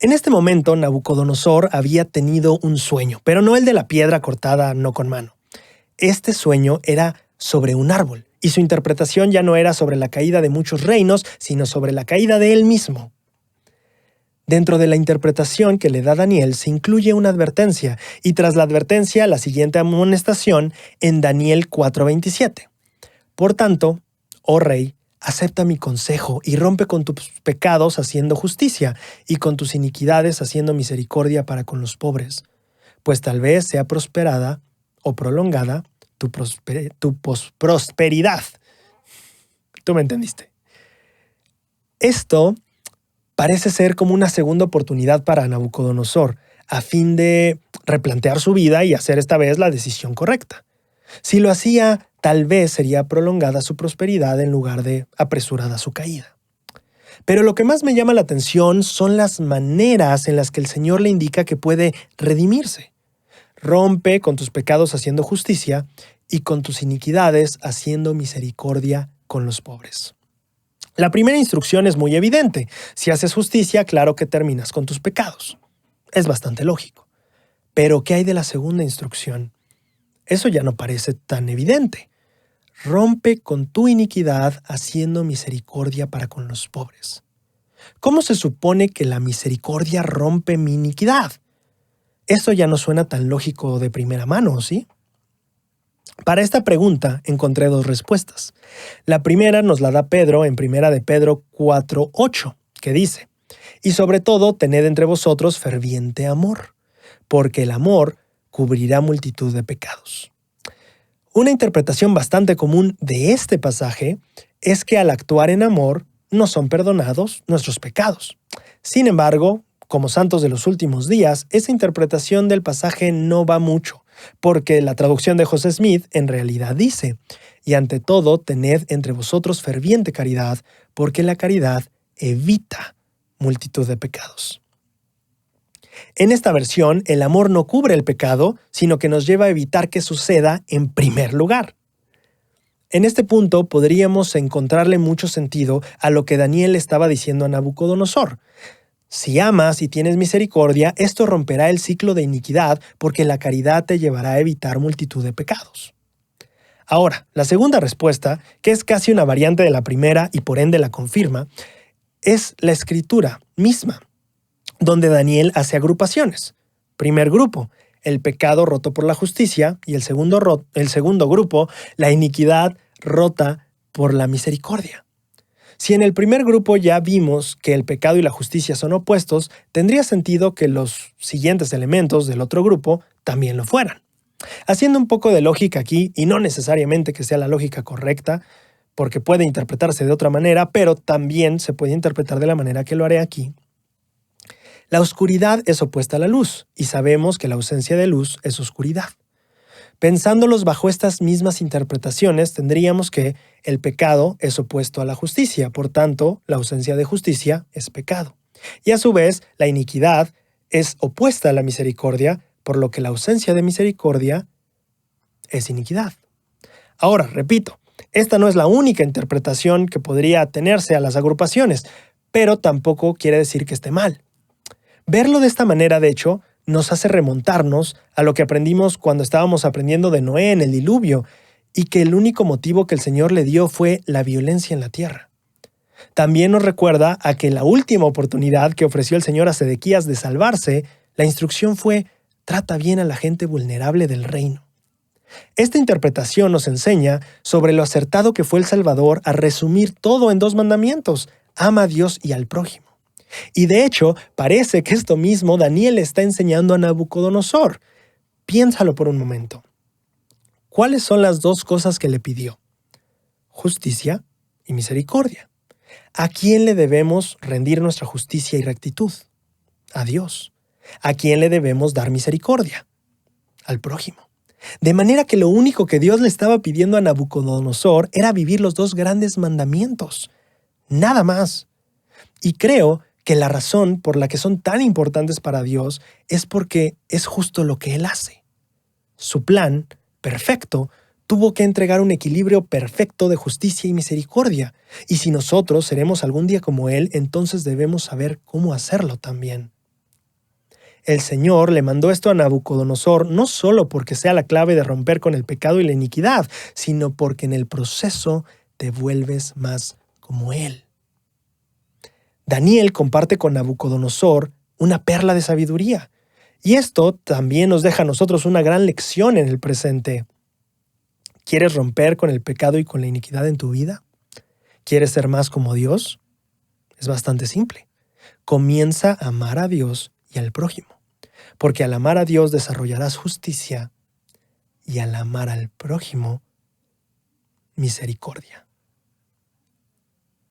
En este momento, Nabucodonosor había tenido un sueño, pero no el de la piedra cortada no con mano. Este sueño era sobre un árbol, y su interpretación ya no era sobre la caída de muchos reinos, sino sobre la caída de él mismo. Dentro de la interpretación que le da Daniel se incluye una advertencia, y tras la advertencia, la siguiente amonestación en Daniel 4:27. Por tanto, oh rey, acepta mi consejo y rompe con tus pecados haciendo justicia y con tus iniquidades haciendo misericordia para con los pobres, pues tal vez sea prosperada o prolongada tu prosperidad. Tú me entendiste. Esto parece ser como una segunda oportunidad para Nabucodonosor, a fin de replantear su vida y hacer esta vez la decisión correcta. Si lo hacía, tal vez sería prolongada su prosperidad en lugar de apresurada su caída. Pero lo que más me llama la atención son las maneras en las que el Señor le indica que puede redimirse. Rompe con tus pecados haciendo justicia y con tus iniquidades haciendo misericordia con los pobres. La primera instrucción es muy evidente. Si haces justicia, claro que terminas con tus pecados. Es bastante lógico. Pero, ¿qué hay de la segunda instrucción? Eso ya no parece tan evidente. Rompe con tu iniquidad haciendo misericordia para con los pobres. ¿Cómo se supone que la misericordia rompe mi iniquidad? Eso ya no suena tan lógico de primera mano, ¿sí? Para esta pregunta encontré dos respuestas. La primera nos la da Pedro en 1 de Pedro 4:8, que dice: y sobre todo tened entre vosotros ferviente amor, porque el amor cubrirá multitud de pecados. Una interpretación bastante común de este pasaje es que al actuar en amor no son perdonados nuestros pecados. Sin embargo, como santos de los últimos días, esa interpretación del pasaje no va mucho, porque la traducción de José Smith en realidad dice: y ante todo tened entre vosotros ferviente caridad, porque la caridad evita multitud de pecados. En esta versión, el amor no cubre el pecado, sino que nos lleva a evitar que suceda en primer lugar. En este punto podríamos encontrarle mucho sentido a lo que Daniel estaba diciendo a Nabucodonosor. Si amas y tienes misericordia, esto romperá el ciclo de iniquidad, porque la caridad te llevará a evitar multitud de pecados. Ahora, la segunda respuesta, que es casi una variante de la primera y por ende la confirma, es la escritura misma, donde Daniel hace agrupaciones. Primer grupo, el pecado roto por la justicia, y el segundo grupo, la iniquidad rota por la misericordia. Si en el primer grupo ya vimos que el pecado y la justicia son opuestos, tendría sentido que los siguientes elementos del otro grupo también lo fueran. Haciendo un poco de lógica aquí, y no necesariamente que sea la lógica correcta, porque puede interpretarse de otra manera, pero también se puede interpretar de la manera que lo haré aquí. La oscuridad es opuesta a la luz, y sabemos que la ausencia de luz es oscuridad. Pensándolos bajo estas mismas interpretaciones, tendríamos que el pecado es opuesto a la justicia, por tanto, la ausencia de justicia es pecado. Y a su vez, la iniquidad es opuesta a la misericordia, por lo que la ausencia de misericordia es iniquidad. Ahora, repito, esta no es la única interpretación que podría atenerse a las agrupaciones, pero tampoco quiere decir que esté mal. Verlo de esta manera, de hecho, nos hace remontarnos a lo que aprendimos cuando estábamos aprendiendo de Noé en el diluvio, y que el único motivo que el Señor le dio fue la violencia en la tierra. También nos recuerda a que la última oportunidad que ofreció el Señor a Sedequías de salvarse, la instrucción fue: trata bien a la gente vulnerable del reino. Esta interpretación nos enseña sobre lo acertado que fue el Salvador a resumir todo en 2 mandamientos: ama a Dios y al prójimo. Y de hecho, parece que esto mismo Daniel está enseñando a Nabucodonosor. Piénsalo por un momento. ¿Cuáles son las 2 cosas que le pidió? Justicia y misericordia. ¿A quién le debemos rendir nuestra justicia y rectitud? A Dios. ¿A quién le debemos dar misericordia? Al prójimo. De manera que lo único que Dios le estaba pidiendo a Nabucodonosor era vivir los 2 grandes mandamientos. Nada más. Y creo que la razón por la que son tan importantes para Dios es porque es justo lo que Él hace. Su plan, perfecto, tuvo que entregar un equilibrio perfecto de justicia y misericordia. Y si nosotros seremos algún día como Él, entonces debemos saber cómo hacerlo también. El Señor le mandó esto a Nabucodonosor no solo porque sea la clave de romper con el pecado y la iniquidad, sino porque en el proceso te vuelves más como Él. Daniel comparte con Nabucodonosor una perla de sabiduría. Y esto también nos deja a nosotros una gran lección en el presente. ¿Quieres romper con el pecado y con la iniquidad en tu vida? ¿Quieres ser más como Dios? Es bastante simple. Comienza a amar a Dios y al prójimo, porque al amar a Dios desarrollarás justicia y al amar al prójimo, misericordia.